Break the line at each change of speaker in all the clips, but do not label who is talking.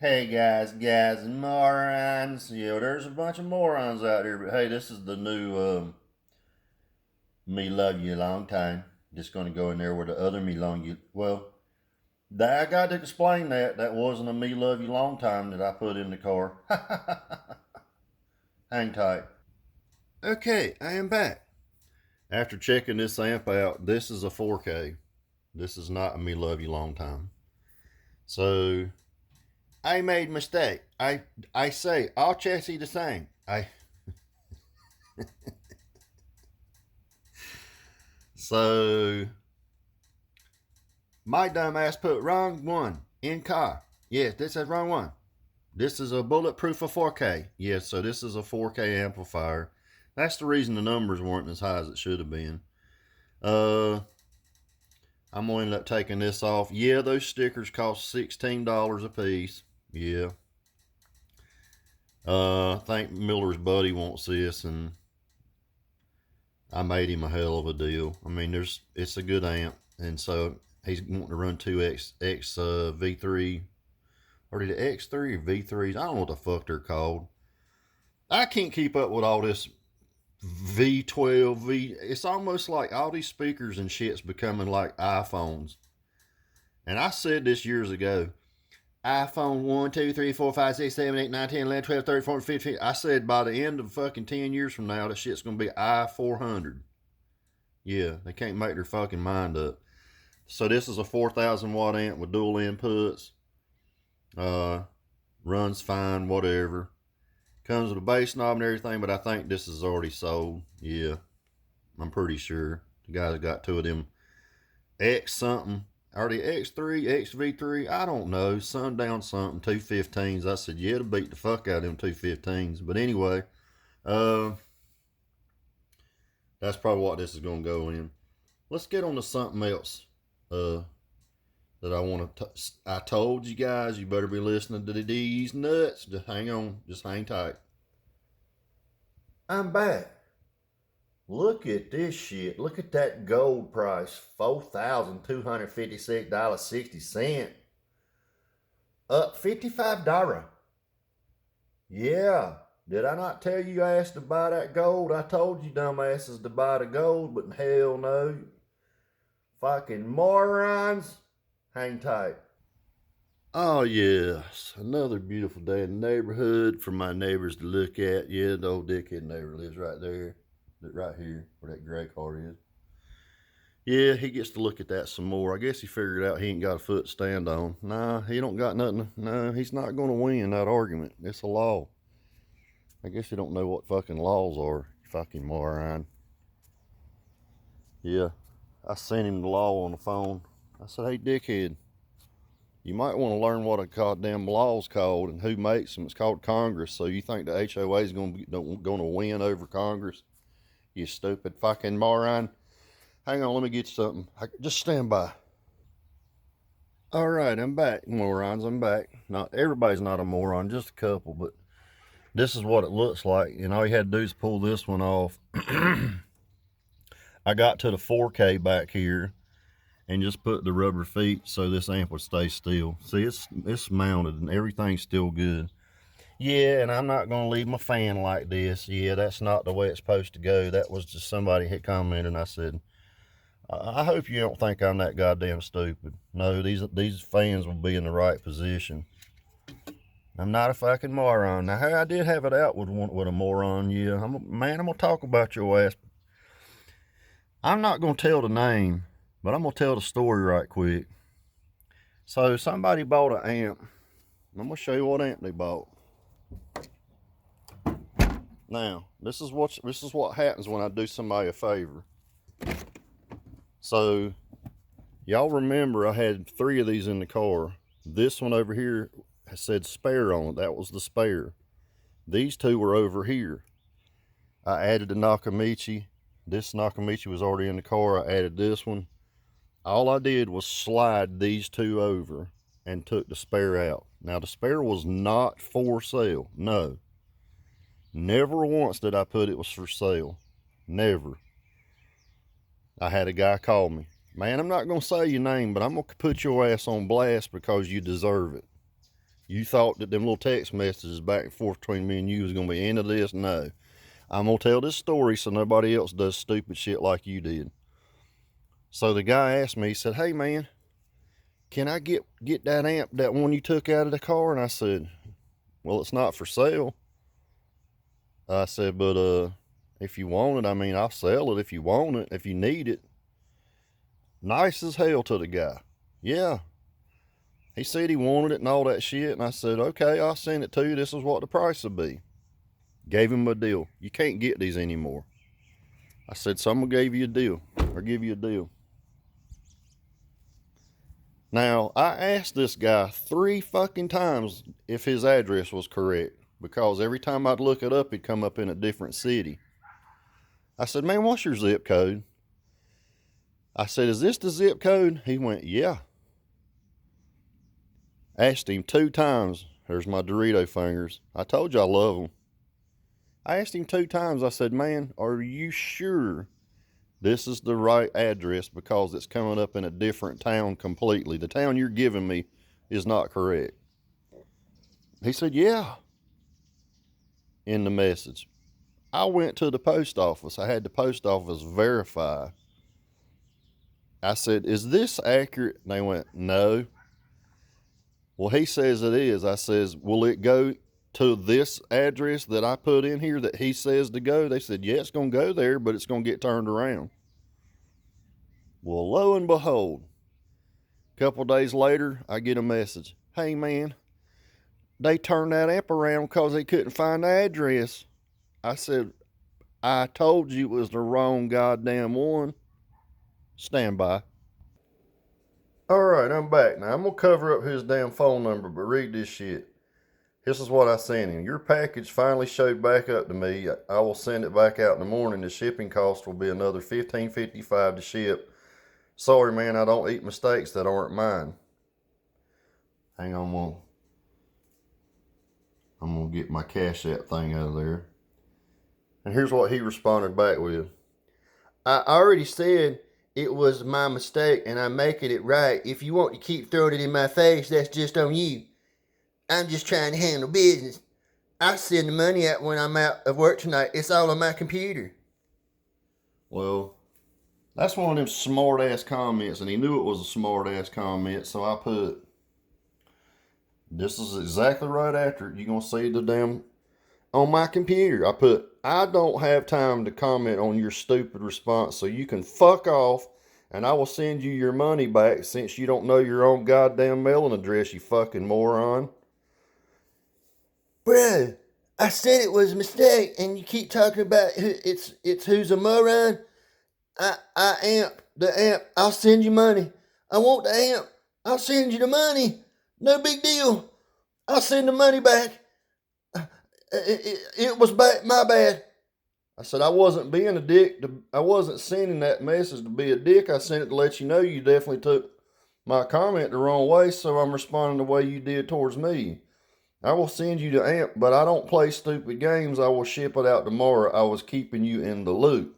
Hey guys, and morons. There's a bunch of morons out there, but hey, this is the new me love you a long time. Just gonna go in there with the other me long you. Well, I got to explain that. That wasn't a me love you long time that I put in the car. Hang tight. Okay, I am back. After checking this amp out, this is a 4K. This is not a me love you long time. So I made mistake. I say all chassis the same. So my dumb ass put wrong one in car. Yes, this is wrong one. This is a bulletproof of 4K. Yes, so this is a 4K amplifier. That's the reason the numbers weren't as high as it should have been. I'm going to end up taking this off. Yeah, those stickers cost $16 a piece. Yeah. I think Miller's buddy wants this, and I made him a hell of a deal. I mean, it's a good amp, and so he's wanting to run two X V3 or did it X3 or V3s? I don't know what the fuck they're called. I can't keep up with all this V12 V. It's almost like all these speakers and shit's becoming like iPhones. And I said this years ago. iPhone 1, 2, 3, 4, 5, 6, 7, 8, 9, 10, 11, 12, 13, 14, 15. I said by the end of fucking 10 years from now, that shit's going to be i400. Yeah, they can't make their fucking mind up. So this is a 4,000 watt amp with dual inputs. Runs fine, whatever. Comes with a bass knob and everything, but I think this is already sold. Yeah, I'm pretty sure. The guys got two of them X something. Are they X3, XV3? I don't know. Sundown something, 215s. I said, yeah, to beat the fuck out of them 215s. But anyway, that's probably what this is going to go in. Let's get on to something else that I want to. I told you guys, you better be listening to these nuts. Just hang on. Just hang tight. I'm back. Look at this shit. Look at that gold price. $4,256.60. Up $55. Yeah. Did I not tell you ass to buy that gold? I told you dumbasses to buy the gold, but hell no. Fucking morons. Hang tight. Oh yes, another beautiful day in the neighborhood for my neighbors to look at. Yeah, the old dickhead neighbor lives right there. Right here where that gray car is. Yeah, he gets to look at that some more. I guess he figured out he ain't got a foot to stand on. Nah, he don't got nothing. No, he's not going to win that argument. It's a law. I guess you don't know what fucking laws are, you fucking moron. Yeah, I sent him the law on the phone. I said, hey, dickhead, you might want to learn what a goddamn law's called and who makes them. It's called Congress. So you think the HOA is going to win over Congress? You stupid fucking moron. Hang on, let me get you something. Just stand by. All right, I'm back, morons. I'm back. Not everybody's not a moron, just a couple, but this is what it looks like. And all you had to do is pull this one off. I got to the 4K back here and just put the rubber feet so this amp would stay still. See, it's mounted and everything's still good. Yeah, and I'm not going to leave my fan like this. Yeah, that's not the way it's supposed to go. That was just somebody had commented, and I said, I hope you don't think I'm that goddamn stupid. No, these fans will be in the right position. I'm not a fucking moron. Now, I did have it out with a moron, yeah. I'm going to talk about your ass. I'm not going to tell the name, but I'm going to tell the story right quick. So, somebody bought an amp. I'm going to show you what amp they bought. Now, this is what happens when I do somebody a favor. So, y'all remember I had 3 of these in the car. This one over here said spare on it. That was the spare. These 2 were over here. I added the Nakamichi. This Nakamichi was already in the car. I added this one. All I did was slide these 2 over and took the spare out. Now, the spare was not for sale. No. Never once did I put it was for sale. Never. I had a guy call me. Man, I'm not going to say your name, but I'm going to put your ass on blast because you deserve it. You thought that them little text messages back and forth between me and you was going to be into this? No. I'm going to tell this story so nobody else does stupid shit like you did. So the guy asked me, he said, hey man, can I get that amp, that one you took out of the car? And I said, well, it's not for sale. I said, but if you want it, I mean, I'll sell it if you want it, if you need it. Nice as hell to the guy. Yeah. He said he wanted it and all that shit. And I said, okay, I'll send it to you. This is what the price would be. Gave him a deal. You can't get these anymore. I said, someone gave you a deal, or give you a deal. Now, I asked this guy 3 fucking times if his address was correct, because every time I'd look it up, it'd come up in a different city. I said, man, what's your zip code? I said, is this the zip code? He went, yeah. Asked him 2 times. There's my Dorito fingers. I told you I love them. I asked him 2 times. I said, man, are you sure this is the right address, because it's coming up in a different town completely? The town you're giving me is not correct. He said, yeah, in the message. I went to the post office. I had the post office verify. I said, is this accurate? And they went, no. Well, he says it is. I says, will it go to this address that I put in here that he says to go? They said, yeah, it's going to go there, but it's going to get turned around. Well, lo and behold, a couple days later, I get a message. Hey, man, they turned that amp around because they couldn't find the address. I said, I told you it was the wrong goddamn one. Stand by. All right, I'm back. Now, I'm going to cover up his damn phone number, but read this shit. This is what I sent him. Your package finally showed back up to me. I will send it back out in the morning. The shipping cost will be another $15.55 to ship. Sorry, man, I don't eat mistakes that aren't mine. Hang on, I'm gonna get my Cash App thing out of there. And here's what he responded back with. I already said it was my mistake and I'm making it right. If you want to keep throwing it in my face, that's just on you. I'm just trying to handle business. I send the money out when I'm out of work tonight. It's all on my computer. Well, that's one of them smart ass comments, and he knew it was a smart ass comment, so I put, this is exactly right after it. You're going to see the damn, on my computer, I put, I don't have time to comment on your stupid response, so you can fuck off, and I will send you your money back since you don't know your own goddamn mailing address, you fucking moron. Bro, I said it was a mistake, and you keep talking about it's who's a moron. The amp, I'll send you money. I want the amp, I'll send you the money. No big deal. I'll send the money back. It was my bad. I said, I wasn't being a dick. I wasn't sending that message to be a dick. I sent it to let you know you definitely took my comment the wrong way, so I'm responding the way you did towards me. I will send you the amp, but I don't play stupid games. I will ship it out tomorrow. I was keeping you in the loop.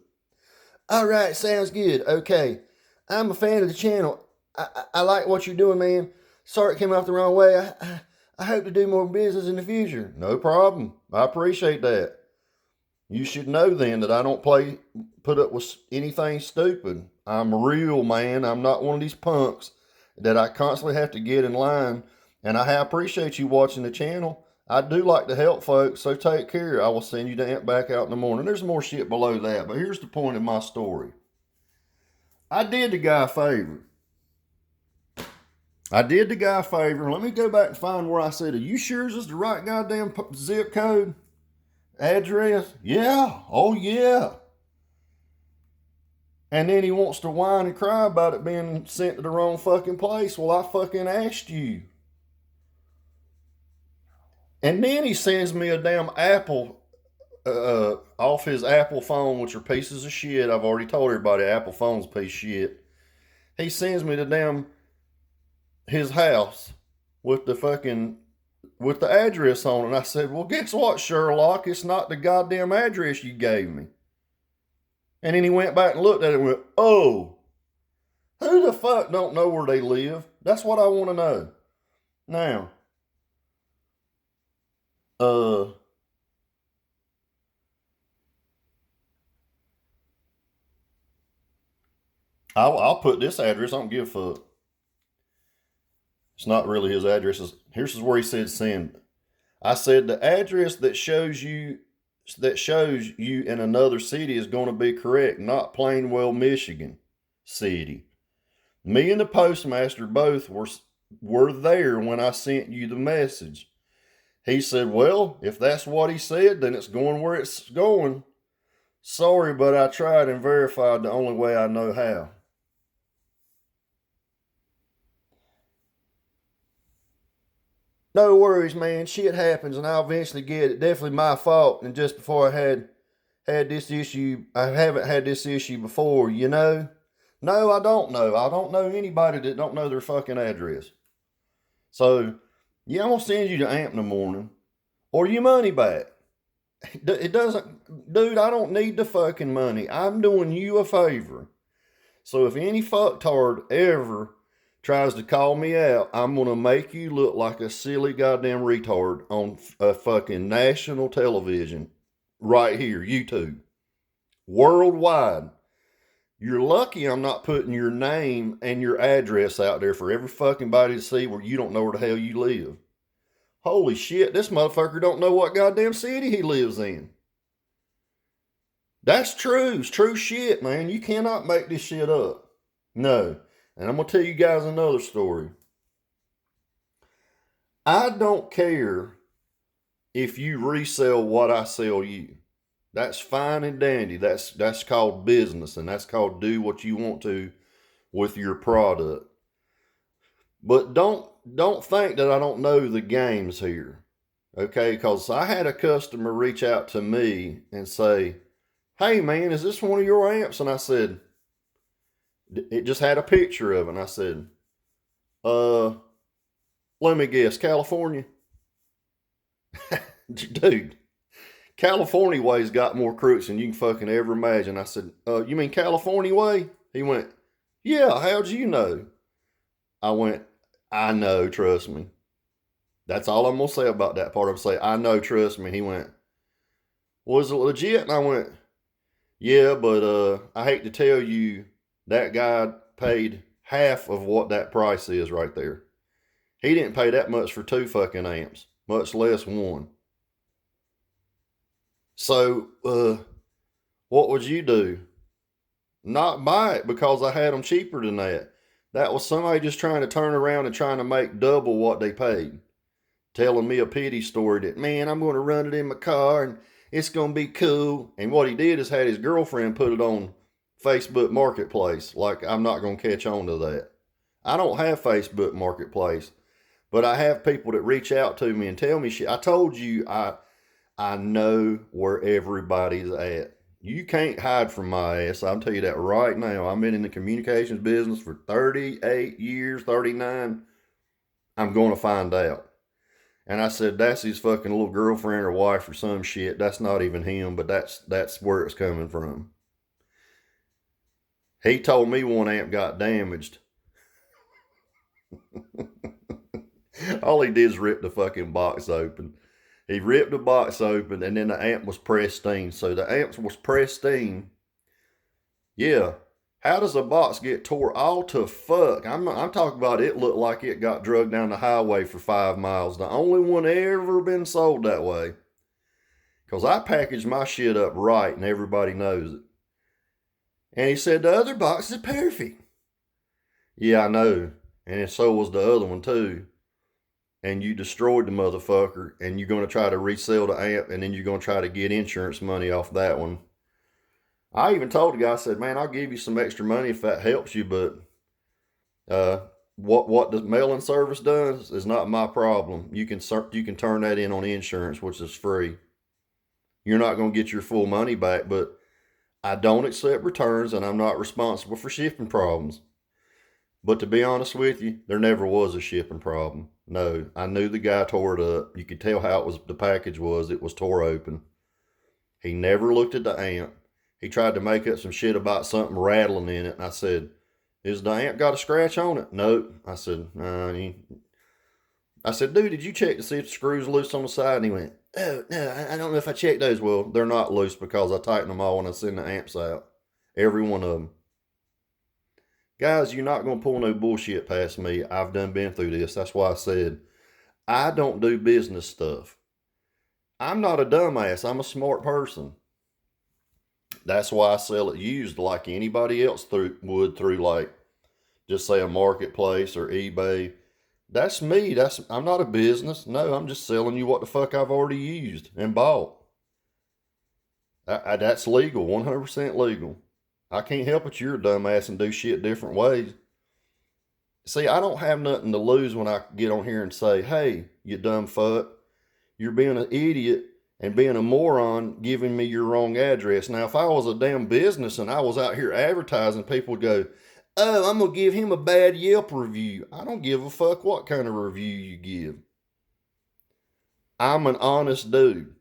All right, sounds good. Okay. I'm a fan of the channel. I like what you're doing, man. Sorry it came off the wrong way. I hope to do more business in the future. No problem. I appreciate that. You should know then that I don't put up with anything stupid. I'm real, man. I'm not one of these punks that I constantly have to get in line. And I appreciate you watching the channel. I do like to help folks, so take care. I will send you the amp back out in the morning. There's more shit below that, but here's the point of my story. I did the guy a favor. Let me go back and find where I said, are you sure this is the right goddamn zip code? Address? Yeah. Oh, yeah. And then he wants to whine and cry about it being sent to the wrong fucking place. Well, I fucking asked you. And then he sends me a damn Apple off his Apple phone, which are pieces of shit. I've already told everybody Apple phone's a piece of shit. He sends me the damn his house with the address on it. And I said, well, guess what, Sherlock? It's not the goddamn address you gave me. And then he went back and looked at it and went, oh, who the fuck don't know where they live? That's what I want to know. Now, Uh, I'll put this address. I don't give a fuck. It's not really his address. Here's where he said send. I said the address that shows you in another city is going to be correct, not Plainwell, Michigan city. Me and the postmaster both were there when I sent you the message. He said, "Well, if that's what he said, then it's going where it's going. Sorry, but I tried and verified the only way I know how." No worries, man. Shit happens, and I'll eventually get it. Definitely my fault. And just before I had this issue, I haven't had this issue before. You know? No, I don't know. I don't know anybody that don't know their fucking address. So, yeah, I'm gonna send you the amp in the morning, or your money back. It doesn't, dude. I don't need the fucking money. I'm doing you a favor. So if any fucktard ever tries to call me out, I'm gonna make you look like a silly goddamn retard on a fucking national television right here, YouTube, worldwide. You're lucky I'm not putting your name and your address out there for every fucking body to see where you don't know where the hell you live. Holy shit, this motherfucker don't know what goddamn city he lives in. That's true. It's true shit, man. You cannot make this shit up. No. And I'm going to tell you guys another story. I don't care if you resell what I sell you. That's fine and dandy. That's called business, and that's called do what you want to with your product. But don't think that I don't know the games here. Okay? Because I had a customer reach out to me and say, "Hey man, is this one of your amps?" And I said, it just had a picture of it. And I said, uh, let me guess, California? Dude, California way's got more crooks than you can fucking ever imagine. I said, you mean California way? He went, yeah, how'd you know? I went, I know, trust me. That's all I'm going to say about that part. I'm say, I know, trust me. He went, was it legit? And I went, yeah, but I hate to tell you, that guy paid half of what that price is right there. He didn't pay that much for 2 fucking amps, much less one. So, what would you do? Not buy it because I had them cheaper than that. That was somebody just trying to turn around and trying to make double what they paid. Telling me a pity story that, man, I'm going to run it in my car and it's going to be cool. And what he did is had his girlfriend put it on Facebook Marketplace. Like, I'm not going to catch on to that. I don't have Facebook Marketplace, but I have people that reach out to me and tell me shit. I told you I know where everybody's at. You can't hide from my ass. I'll tell you that right now. I've been in the communications business for 38 years, 39. I'm going to find out. And I said, that's his fucking little girlfriend or wife or some shit. That's not even him, but that's where it's coming from. He told me one amp got damaged. All he did is rip the fucking box open. He ripped the box open and then the amp was pristine. So the amp was pristine. Yeah. How does a box get tore all to fuck? I'm talking about it looked like it got drugged down the highway for 5 miles. The only one ever been sold that way. Because I packaged my shit up right and everybody knows it. And he said the other box is perfect. Yeah, I know. And so was the other one too. And you destroyed the motherfucker, and you're going to try to resell the amp, and then you're going to try to get insurance money off that one. I even told the guy, I said, man, I'll give you some extra money if that helps you, but what the mailing service does is not my problem. You can turn that in on insurance, which is free. You're not going to get your full money back, but I don't accept returns, and I'm not responsible for shipping problems. But to be honest with you, there never was a shipping problem. No, I knew the guy tore it up. You could tell how the package was. It was tore open. He never looked at the amp. He tried to make up some shit about something rattling in it. And I said, is the amp got a scratch on it? No. I said, I said, dude, did you check to see if the screw's loose on the side? And he went, oh, no, I don't know if I checked those. Well, they're not loose because I tighten them all when I send the amps out. Every one of them. Guys, you're not going to pull no bullshit past me. I've been through this. That's why I said, I don't do business stuff. I'm not a dumbass. I'm a smart person. That's why I sell it used like anybody else would through, like, just say a marketplace or eBay. That's me. I'm not a business. No, I'm just selling you what the fuck I've already used and bought. That's legal, 100% legal. I can't help it you're a dumbass and do shit different ways. See, I don't have nothing to lose when I get on here and say, hey, you dumb fuck, you're being an idiot and being a moron giving me your wrong address. Now, if I was a damn business and I was out here advertising, people would go, oh, I'm going to give him a bad Yelp review. I don't give a fuck what kind of review you give. I'm an honest dude.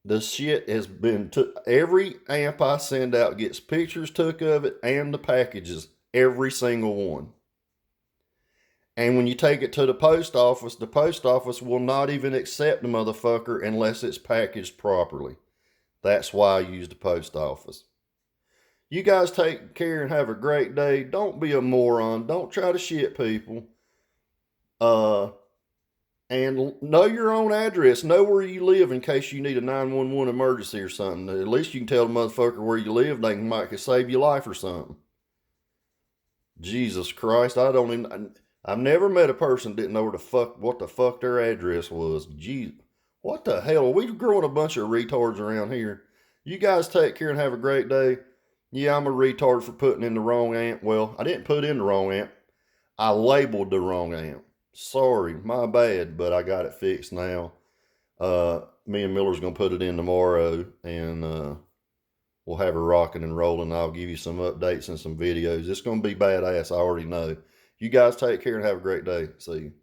The shit has been every amp I send out gets pictures took of it and the packages, every single one. And when you take it to the post office will not even accept the motherfucker unless it's packaged properly. That's why I use the post office. You guys take care and have a great day. Don't be a moron. Don't try to shit people. And know your own address. Know where you live in case you need a 911 emergency or something. At least you can tell the motherfucker where you live. They might save your life or something. Jesus Christ, I've never met a person that didn't know what the fuck their address was. Jeez, what the hell? Are we growing a bunch of retards around here? You guys take care and have a great day. Yeah, I'm a retard for putting in the wrong amp. Well, I didn't put in the wrong amp. I labeled the wrong amp. Sorry, my bad, but I got it fixed now. Me and Miller's going to put it in tomorrow, and we'll have her rocking and rolling. I'll give you some updates and some videos. It's going to be badass, I already know. You guys take care and have a great day. See you.